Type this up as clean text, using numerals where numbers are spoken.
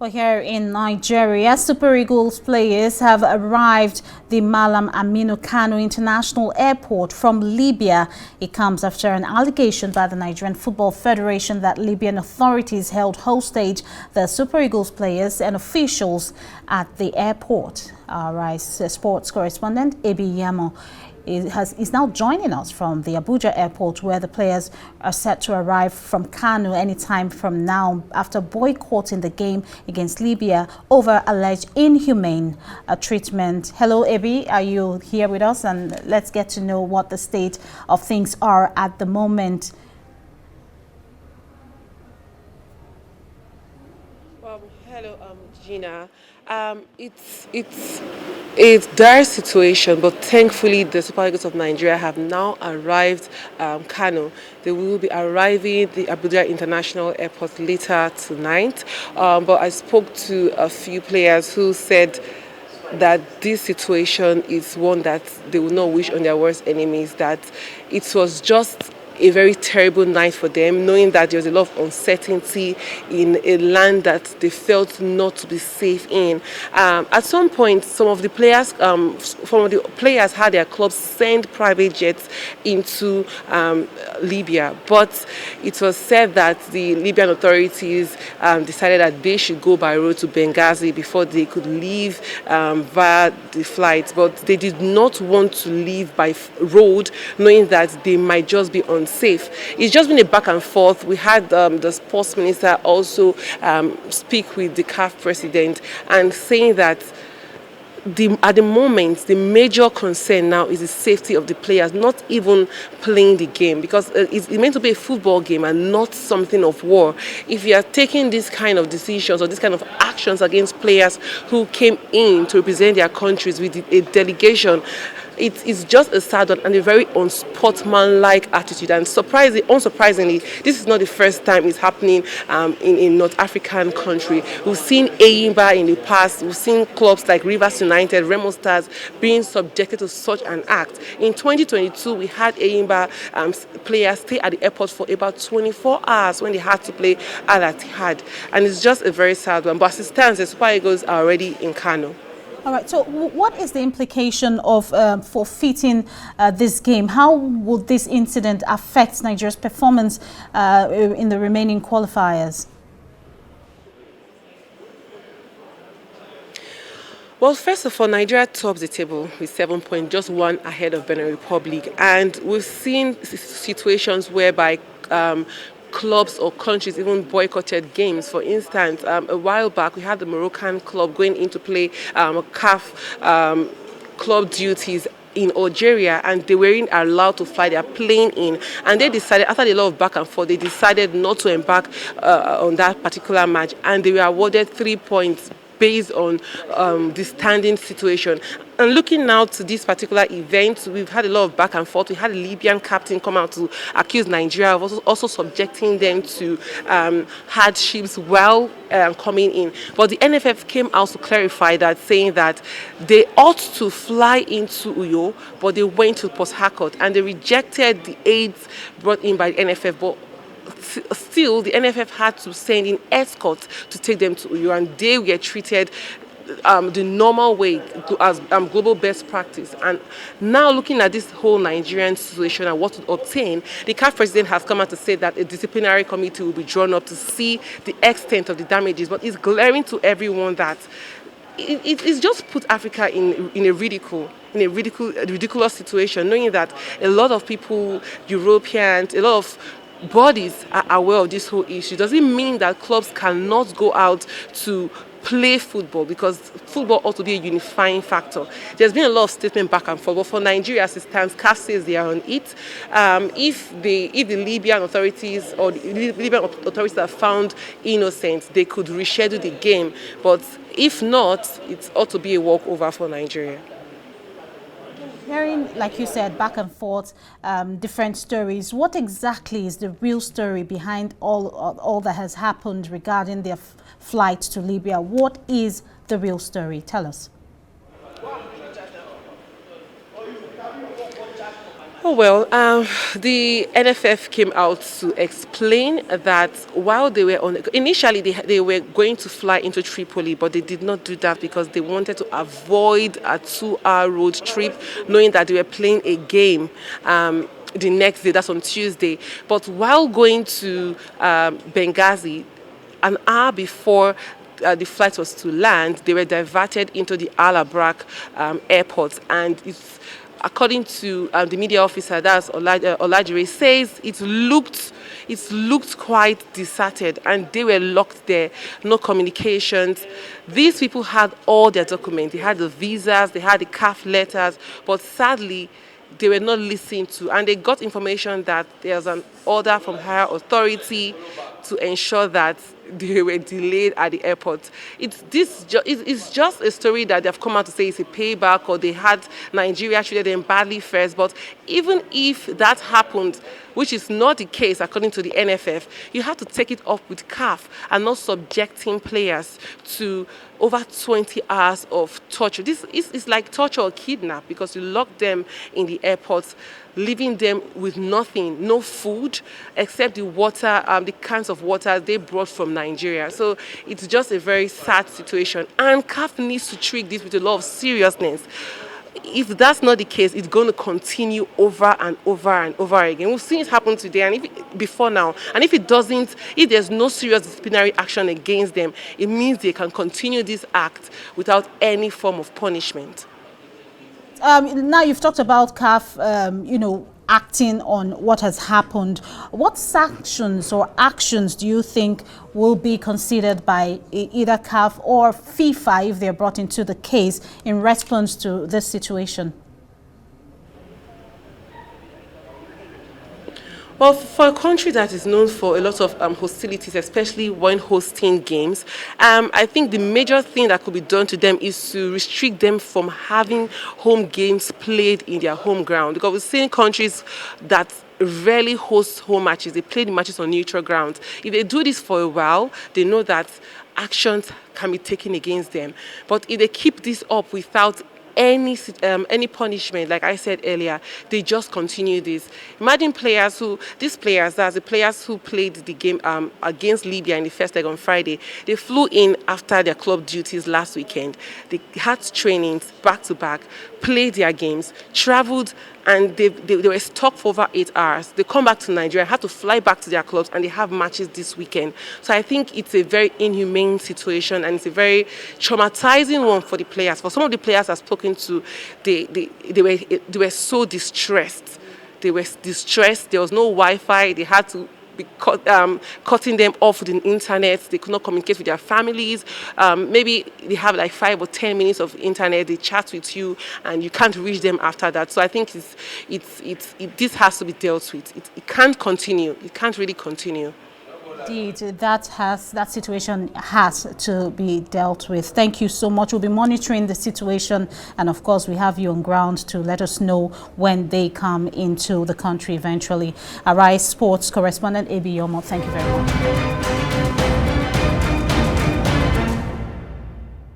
Well, here in Nigeria, Super Eagles players have arrived the Malam Aminu Kano International Airport from Libya. It comes after an allegation by the Nigerian Football Federation that Libyan authorities held hostage the Super Eagles players and officials at the airport. Our Rice sports correspondent, Ebi Yamo, is now joining us from the Abuja airport, where the players are set to arrive from Kano anytime from now after boycotting the game against Libya over alleged inhumane treatment. Hello, Ebi, are you here with us? And let's get to know what the state of things are at the moment. Hello, Gina. It's a dire situation, but thankfully the Super Eagles of Nigeria have now arrived Kano. They will be arriving the Abuja International Airport later tonight. But I spoke to a few players who said that this situation is one that they will not wish on their worst enemies, that it was just a very terrible night for them, knowing that there was a lot of uncertainty in a land that they felt not to be safe in. At some point, some of the players had their clubs send private jets into Libya, but it was said that the Libyan authorities decided that they should go by road to Benghazi before they could leave via the flight. But they did not want to leave by road, knowing that they might just be unsafe. It's just been a back and forth. We had the sports minister also speak with the CAF president and saying that at the moment, the major concern now is the safety of the players, not even playing the game, because it's meant to be a football game and not something of war. If you are taking this kind of decisions or this kind of actions against players who came in to represent their countries with a delegation, it's just a sad one and a very unsportsmanlike attitude. And unsurprisingly, this is not the first time it's happening in a North African country. We've seen Eyimba in the past. We've seen clubs like Rivers United, Remo Stars being subjected to such an act. In 2022, we had Eyimba players stay at the airport for about 24 hours when they had to play Al Ittihad. And it's just a very sad one. But as it stands, the Super Eagles are already in Kano. All right, so what is the implication of forfeiting this game? How would this incident affect Nigeria's performance in the remaining qualifiers? Well, first of all, Nigeria tops the table with 7 points, just one ahead of Benin Republic. And we've seen situations whereby clubs or countries even boycotted games. For instance, a while back, we had the Moroccan club going in to play CAF club duties in Algeria, and they weren't allowed to fly their plane in. And they decided, after a lot of back and forth, they decided not to embark on that particular match, and they were awarded 3 points based on the standing situation. And looking now to this particular event, we've had a lot of back and forth. We had a Libyan captain come out to accuse Nigeria of also subjecting them to hardships while coming in. But the NFF came out to clarify that, saying that they ought to fly into Uyo, but they went to Port Harcourt, and they rejected the aids brought in by the NFF. But still, the NFF had to send in escorts to take them to Uyo, and they were treated the normal way as global best practice. And now, looking at this whole Nigerian situation and what to obtain, the CAF president has come out to say that a disciplinary committee will be drawn up to see the extent of the damages. But it's glaring to everyone that it's just put Africa in a ridiculous situation, knowing that a lot of people, Europeans, a lot of bodies are aware of this whole issue. Does it mean that clubs cannot go out to play football, because football ought to be a unifying factor? There's been a lot of statement back and forth, but for Nigeria as it stands, CAF says they are on it. If the Libyan authorities or the Libyan authorities are found innocent, they could reschedule the game. But if not, it ought to be a walkover for Nigeria. Hearing, like you said, back and forth, different stories. What exactly is the real story behind all that has happened regarding their flight to Libya? What is the real story? Tell us. Oh well, the NFF came out to explain that while they were on, initially they were going to fly into Tripoli, but they did not do that because they wanted to avoid a 2-hour road trip, knowing that they were playing a game. The next day, that's on Tuesday. But while going to Benghazi, an hour before the flight was to land, they were diverted into the Al Abrak airport, and it's according to the media officer, that's Olajire, says it looked quite deserted, and they were locked there, no communications. These people had all their documents, they had the visas, they had the CAF letters, but sadly they were not listened to, and they got information that there's an order from higher authority to ensure that they were delayed at the airport. It's just a story that they've come out to say it's a payback, or they had Nigeria treated them badly first. But even if that happened, which is not the case according to the NFF, you have to take it up with CAF and not subjecting players to over 20 hours of torture. This is like torture or kidnap, because you lock them in the airport, leaving them with nothing, no food, except the water, the cans of water they brought from Nigeria. So it's just a very sad situation, and CAF needs to treat this with a lot of seriousness. If that's not the case, it's going to continue over and over and over again. We've seen it happen today and before now. And if it doesn't, if there's no serious disciplinary action against them, it means they can continue this act without any form of punishment. Now you've talked about CAF, acting on what has happened. What sanctions or actions do you think will be considered by either CAF or FIFA if they're brought into the case in response to this situation? Well, for a country that is known for a lot of hostilities, especially when hosting games, I think the major thing that could be done to them is to restrict them from having home games played in their home ground. Because we've seen countries that rarely host home matches. They play the matches on neutral grounds. If they do this for a while, they know that actions can be taken against them. But if they keep this up without any punishment, like I said earlier, they just continue this. Imagine these players, that's the players who played the game against Libya in the first leg on Friday. They flew in after their club duties last weekend. They had trainings back to back, played their games, traveled, and they were stuck for over 8 hours. They come back to Nigeria, had to fly back to their clubs, and they have matches this weekend. So I think it's a very inhumane situation, and it's a very traumatizing one for the players. For some of the players I've spoken to, they were so distressed. They were distressed. There was no Wi-Fi. They had to be cutting them off with the internet. They could not communicate with their families. Maybe they have like 5 or 10 minutes of internet. They chat with you, and you can't reach them after that. So I think this has to be dealt with. It can't continue. It can't really continue. Indeed, that situation has to be dealt with. Thank you so much. We'll be monitoring the situation, and of course we have you on ground to let us know when they come into the country eventually. Arise Sports correspondent A.B. Yomo, thank you very much.